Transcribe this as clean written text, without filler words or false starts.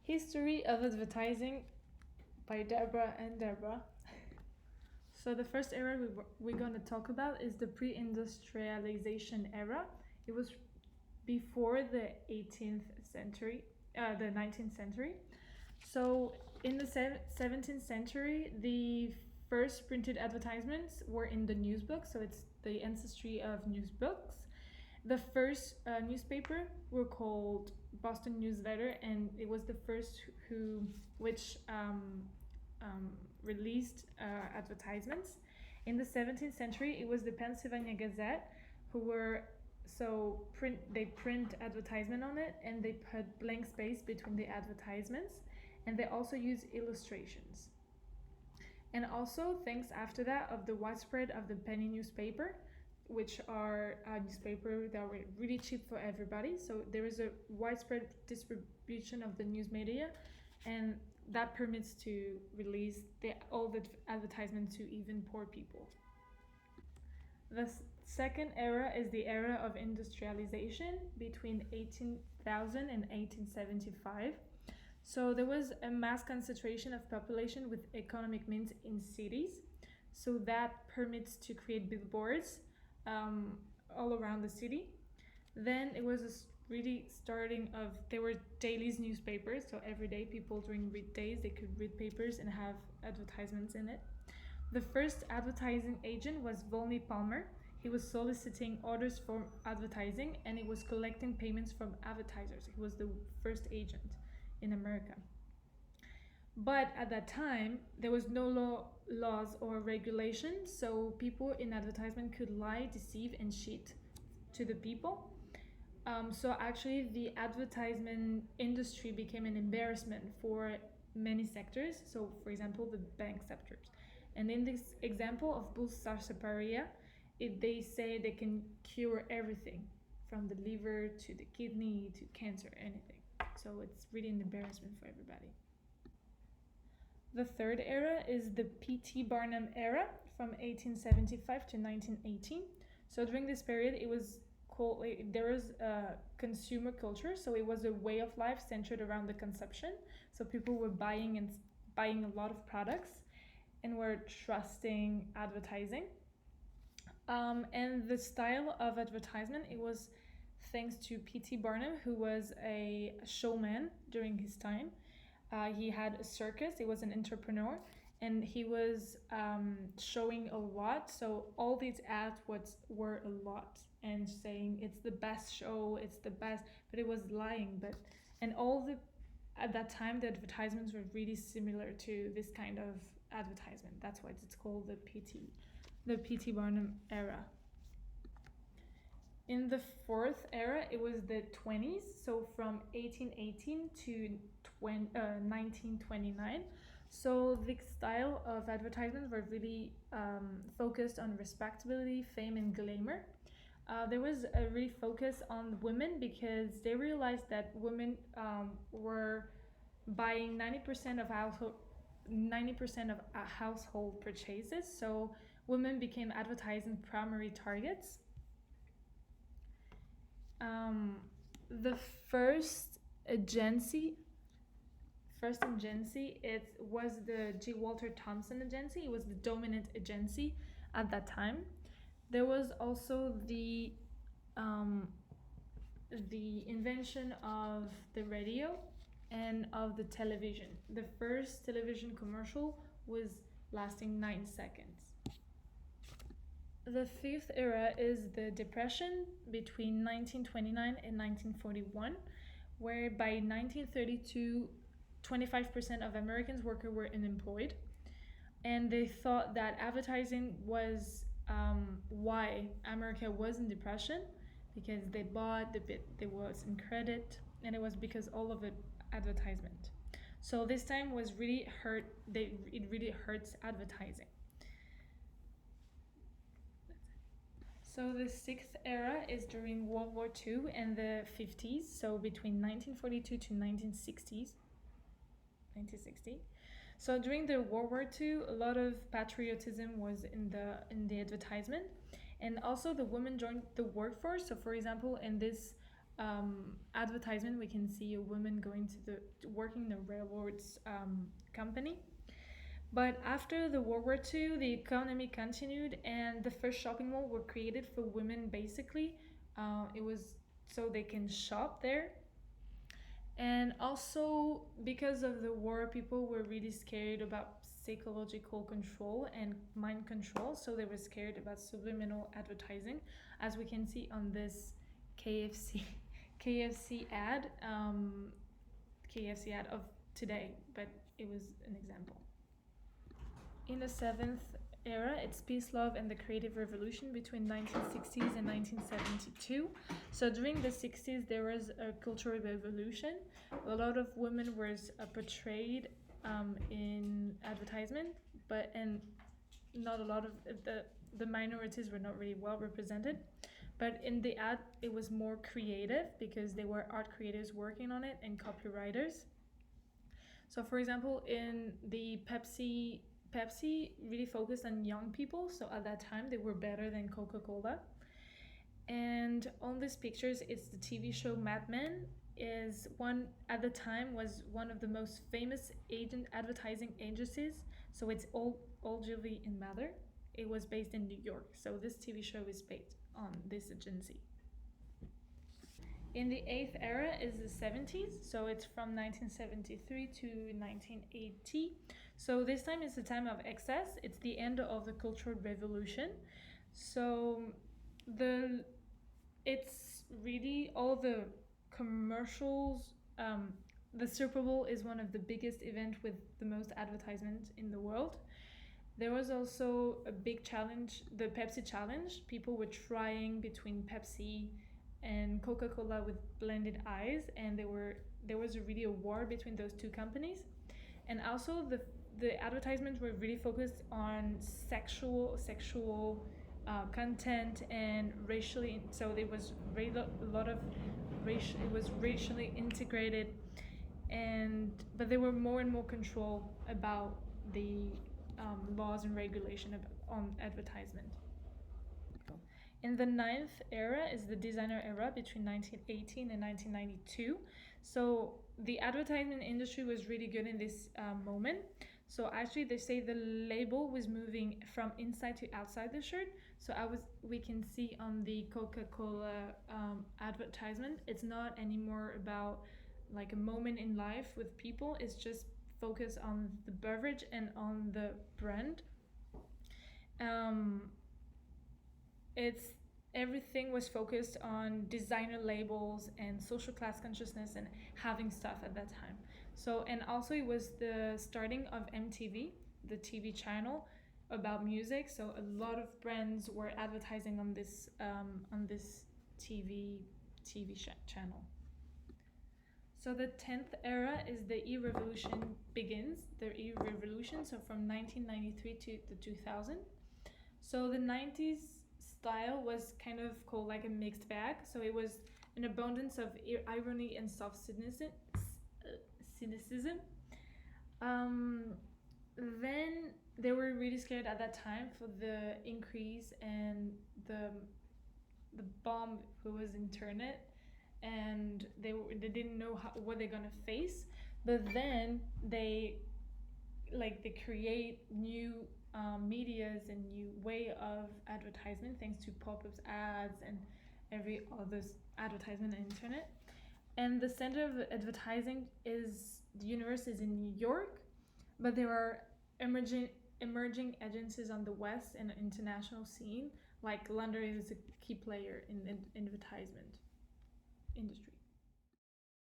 History of Advertising by Deborah and Deborah. So the first era we're going to talk about is the pre-industrialization era. It was before the 18th century, the 19th century. So in the 17th century, the first printed advertisements were in the newsbook, so it's the ancestry of newsbooks. The first newspaper were called Boston Newsletter, and it was the first which released advertisements. In the 17th century, it was the Pennsylvania Gazette, who were they print advertisement on it, and they put blank space between the advertisements, and they also use illustrations. And also, thanks after that of the widespread of the penny newspaper, which are newspapers that were really cheap for everybody. So there is a widespread distribution of the news media, and that permits to release all the advertisements to even poor people. The second era is the era of industrialization between 18,000 and 1875. So there was a mass concentration of population with economic means in cities. So that permits to create billboards all around the city. Then it was really starting of, there were daily newspapers, so every day people during weekdays they could read papers and have advertisements in it. The first advertising agent was Volney Palmer. He was soliciting orders for advertising, and he was collecting payments from advertisers. He was the first agent in America. But at that time, there was no laws or regulations, so people in advertisement could lie, deceive, and cheat to the people. So actually, the advertisement industry became an embarrassment for many sectors. So, for example, the bank sectors. And in this example of Bull Sarsaparilla, they say they can cure everything, from the liver to the kidney to cancer, anything. So it's really an embarrassment for everybody. The third era is the P.T. Barnum era from 1875 to 1918. So during this period, it was there was consumer culture, so it was a way of life centered around the consumption. So people were buying a lot of products and were trusting advertising. And the style of advertisement, it was thanks to P.T. Barnum, who was a showman during his time. He had a circus, he was an entrepreneur, and he was showing a lot. So all these ads were a lot and saying it's the best show, it's the best, but it was lying. At that time, the advertisements were really similar to this kind of advertisement. That's why it's called the P.T. Barnum era. In the fourth era, it was the 20s, so from 1818 to 1929. So the style of advertisements were really focused on respectability, fame, and glamour. There was a real focus on women because they realized that women were buying 90% of household purchases. So women became advertising primary targets. The first agency, it was the G. Walter Thompson agency. It was the dominant agency at that time. There was also the invention of the radio and of the television. The first television commercial was lasting 9 seconds. The fifth era is the Depression between 1929 and 1941, where by 1932, 25% of Americans workers were unemployed. And they thought that advertising was why America was in depression, because they bought the bit, there was in credit, and it was because all of it advertisement. So this time was really it really hurts advertising. So the sixth era is during World War II and the 50s, so between 1942 to 1960. So during the World War II, a lot of patriotism was in the advertisement, and also the women joined the workforce. So for example, in this advertisement, we can see a woman going to working in a railroads company. But after the World War II, the economy continued, and the first shopping mall were created for women. Basically, it was so they can shop there. And also because of the war, people were really scared about psychological control and mind control, so they were scared about subliminal advertising, as we can see on this KFC KFC ad, KFC ad of today, but it was an example. In the seventh era, it's peace, love, and the creative revolution between 1960s and 1972. So during the 60s, there was a cultural revolution. A lot of women were portrayed in advertisement, and not a lot of the minorities were not really well represented. But in the ad, it was more creative because they were art creators working on it and copywriters. So, for example, in the Pepsi really focused on young people, so at that time they were better than Coca-Cola. And on these pictures, it's the TV show Mad Men. Is one at the time was one of the most famous advertising agencies. So it's Ogilvy and Mather. It was based in New York. So this TV show is based on this agency. In the eighth era is the 70s, so it's from 1973 to 1980. So this time is the time of excess. It's the end of the Cultural Revolution. So it's really all the commercials. The Super Bowl is one of the biggest events with the most advertisement in the world. There was also a big challenge, the Pepsi challenge. People were trying between Pepsi and Coca-Cola with blended eyes, and there was really a war between those two companies. And also the advertisements were really focused on sexual content and racially. So there was really a lot of racial. It was racially integrated, but there were more and more control about the laws and regulation on advertisement. In the ninth era is the designer era between 1918 and 1992. So the advertisement industry was really good in this moment. So actually they say the label was moving from inside to outside the shirt. So we can see on the Coca-Cola advertisement, it's not anymore about like a moment in life with people. It's just focused on the beverage and on the brand. Everything was focused on designer labels and social class consciousness and having stuff at that time. So, and also it was the starting of MTV, the TV channel about music. So a lot of brands were advertising on this TV channel. So the 10th era is the E-Revolution begins, the E-Revolution, so from 1993 to the 2000. So the 90s style was kind of called like a mixed bag. So it was an abundance of irony and soft cynicism. Then they were really scared at that time for the increase and the bomb who was internet, and they didn't know what they're gonna face. But then they create new medias and new way of advertisement thanks to pop-ups ads and every other advertisement on internet. And the center of advertising is the universe is in New York, but there are emerging agencies on the west and international scene. Like London is a key player in advertisement industry.